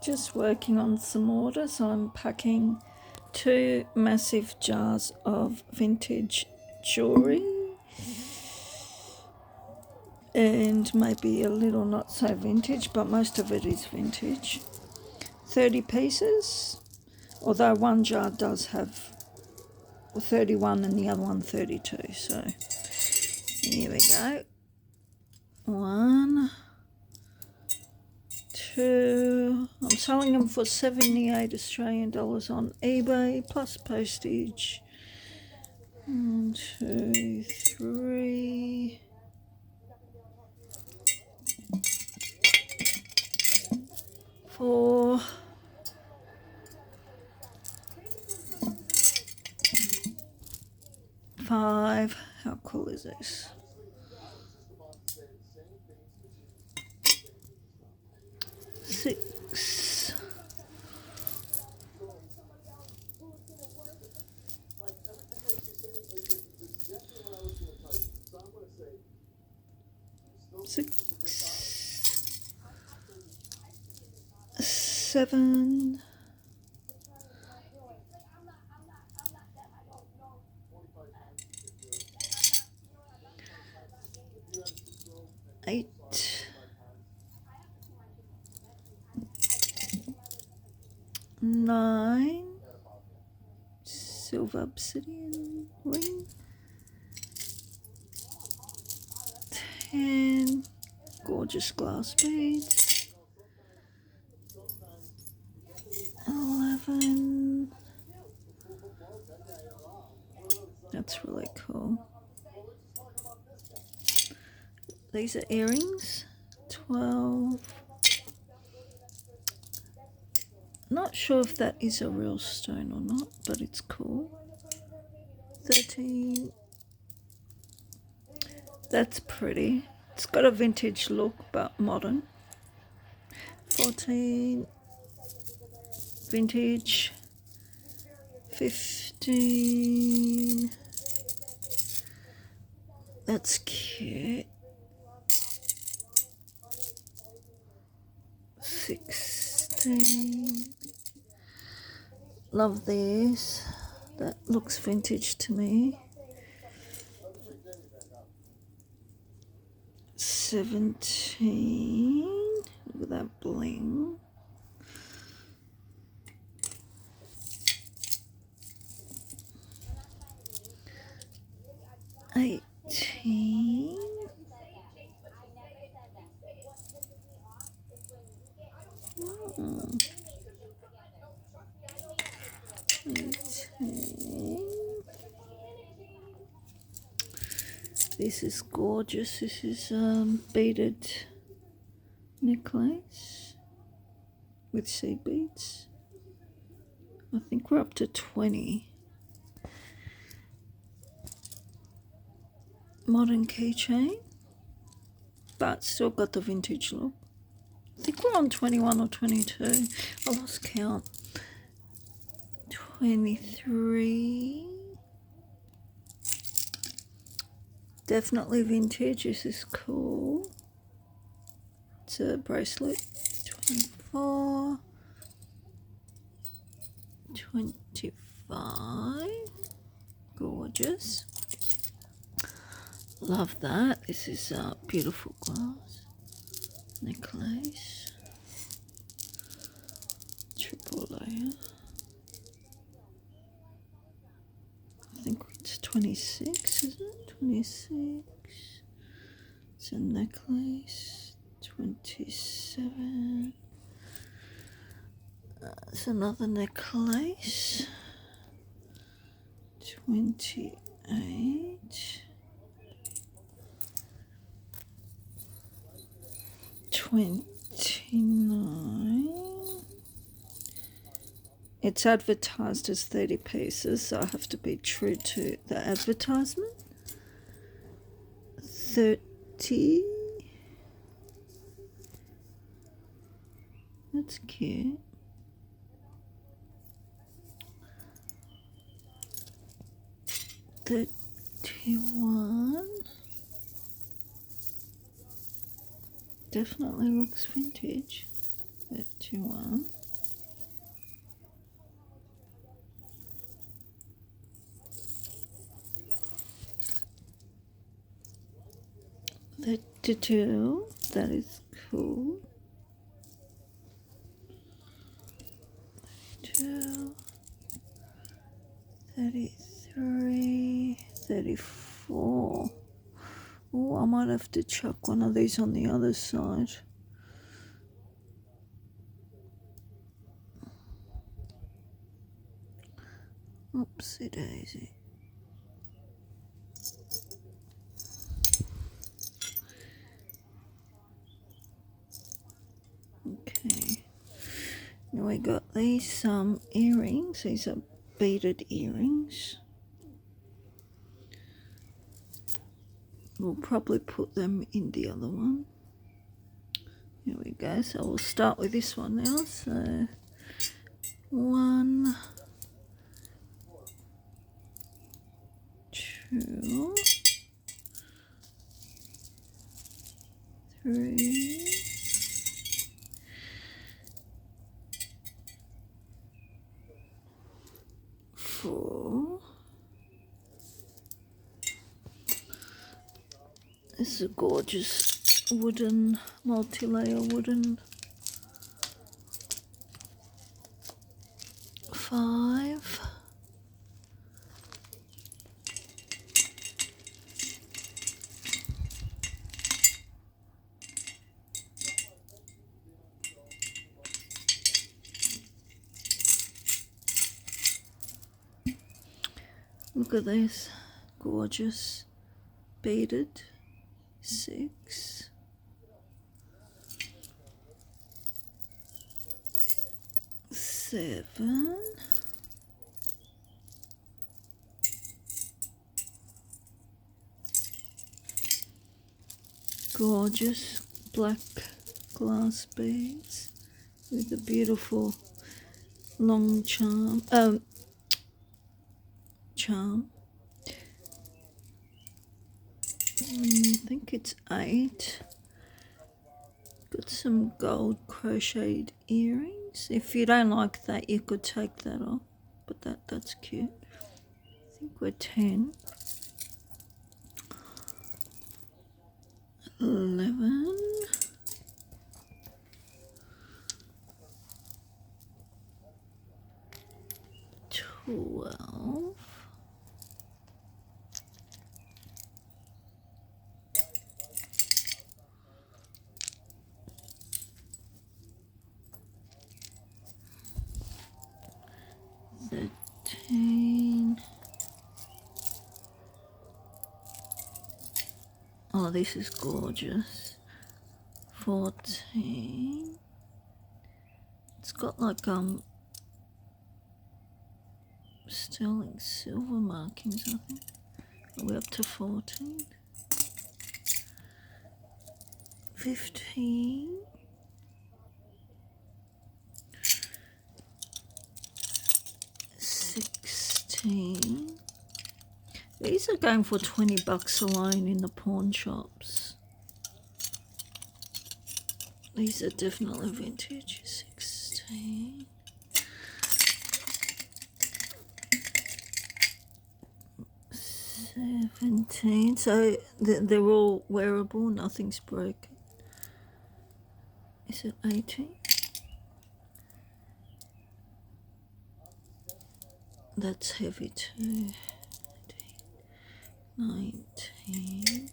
Just working on some orders. I'm packing 2 massive jars of vintage jewellery and maybe a little not so vintage, but most of it is vintage. 30 pieces, although one jar does have 31 and the other one 32. So here we go. 1, 2. I'm selling them for 78 Australian dollars on eBay plus postage. 1, 2, 3. 4. 5. How cool is this? 6. 7. 8. 9. Silver obsidian ring. 10. Gorgeous glass beads. 11. That's really cool. These are earrings. 12. Not sure if that is a real stone or not, but it's cool. 13. That's pretty. It's got a vintage look, but modern. 14. Vintage. 15. That's cute. 16. Love this. That looks vintage to me. 17. Look at that bling. 18. 18. This is gorgeous. This is beaded necklace with seed beads. I think we're up to 20. Modern keychain, but still got the vintage look. I think we're on 21 or 22. I lost count. 23. Definitely vintage. This is cool. It's a bracelet. 24. 25. Gorgeous. Love that. This is a beautiful glass necklace. Triple layer. I think it's 26, is it? 26. It's a necklace. 27. It's another necklace. 28. 29. It's advertised as 30 pieces, so I have to be true to the advertisement. 30. That's cute. 31. Definitely looks vintage. 21. The 2, that is cool. 2, 33, 34. Oh, I might have to chuck one of these on the other side. Oopsie daisy. Okay. Now we got these earrings. These are beaded earrings. We'll probably put them in the other one. Here we go. So we'll start with this one now. So 1, 2, 3, 4. This is a gorgeous wooden, multi-layer wooden. 5. Look at this, gorgeous, beaded. 6. 7. 'Gorgeous black glass beads with a beautiful long charm. I think it's 8. Got some gold crocheted earrings. If you don't like that, you could take that off, but that's cute. I think we're 10. 11. 12. 13. Oh, this is gorgeous. 14. It's got like sterling silver markings, I think. Are we up to 14? 15. 16. These are going for $20 alone in the pawn shops. These are definitely vintage. 16. 17. So they're all wearable, nothing's broken. Is it 18? That's heavy too. 19.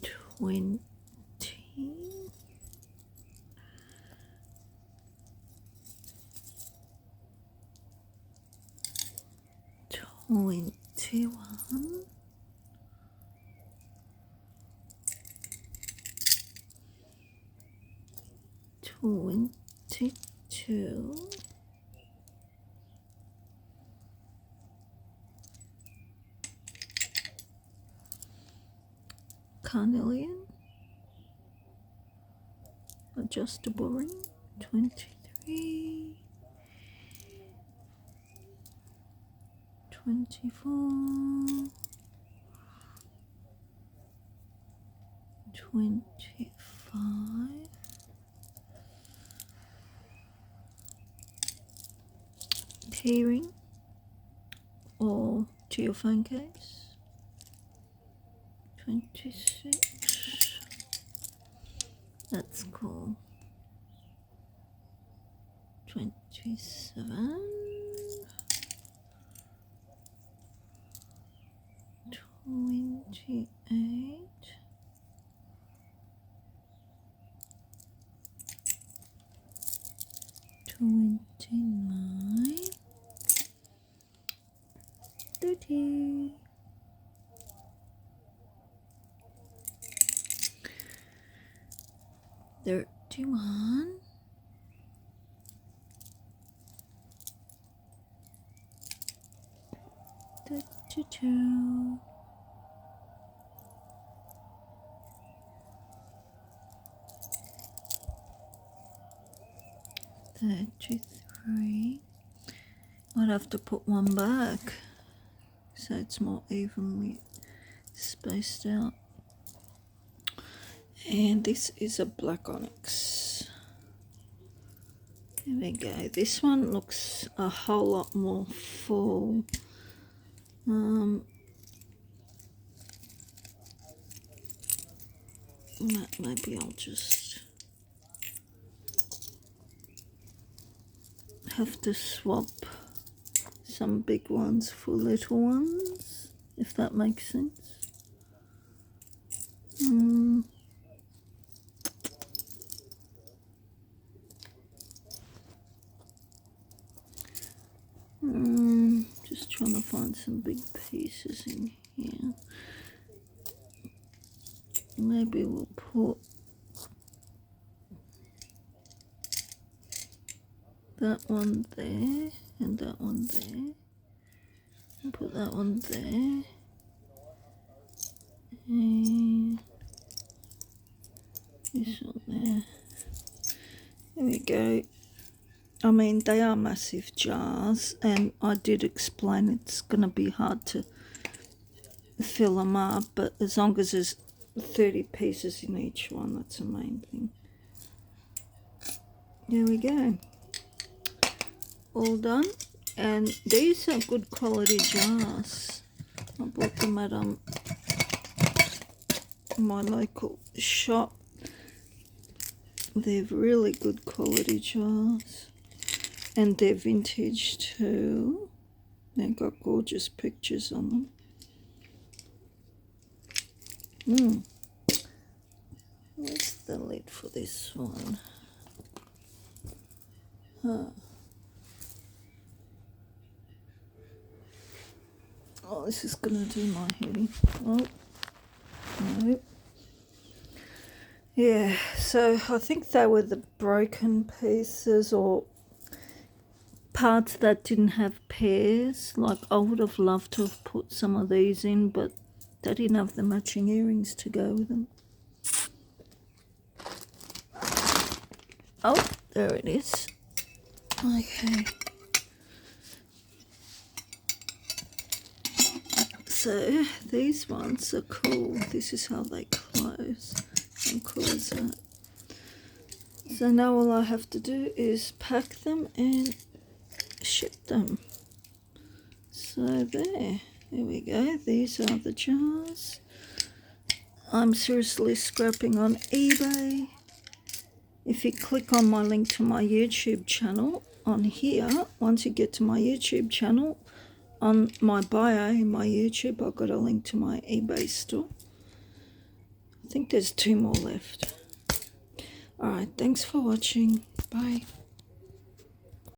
20. 21. 22. 'Carnelian. Adjustable ring. 23. 24. 25. Keyring or to your phone case. 26. That's cool. 27. 28. 29. 30. 31. 32. 33. I'd have to put one back so it's more evenly spaced out. And this is a black onyx. There we go. This one looks a whole lot more full. Maybe I'll just have to swap some big ones for little ones, if that makes sense. Just trying to find some big pieces in here. Maybe we'll put that one there and that one there, and put that one there, and this one there. There we go. I mean, they are massive jars, and I did explain it's going to be hard to fill them up, but as long as there's 30 pieces in each one, that's the main thing. There we go. All done. And these are good quality jars. I bought them at my local shop. They're really good quality jars. And they're vintage too. They've got gorgeous pictures on them. Where's the lid for this one? Oh, this is going to do my head in. Oh, no. Yeah, so I think they were the broken pieces or parts that didn't have pairs. Like, I would have loved to have put some of these in, but they didn't have the matching earrings to go with them. Oh, there it is. Okay. So these ones are cool. This is how they close. How cool is that? So now all I have to do is pack them and ship them. So there we go. These are the jars. I'm seriously scrapping on eBay. If you click on my link to my YouTube channel on here, once you get to my YouTube channel, on my bio in my YouTube, I've got a link to my eBay store. I think there's 2 more left. Alright, thanks for watching. Bye.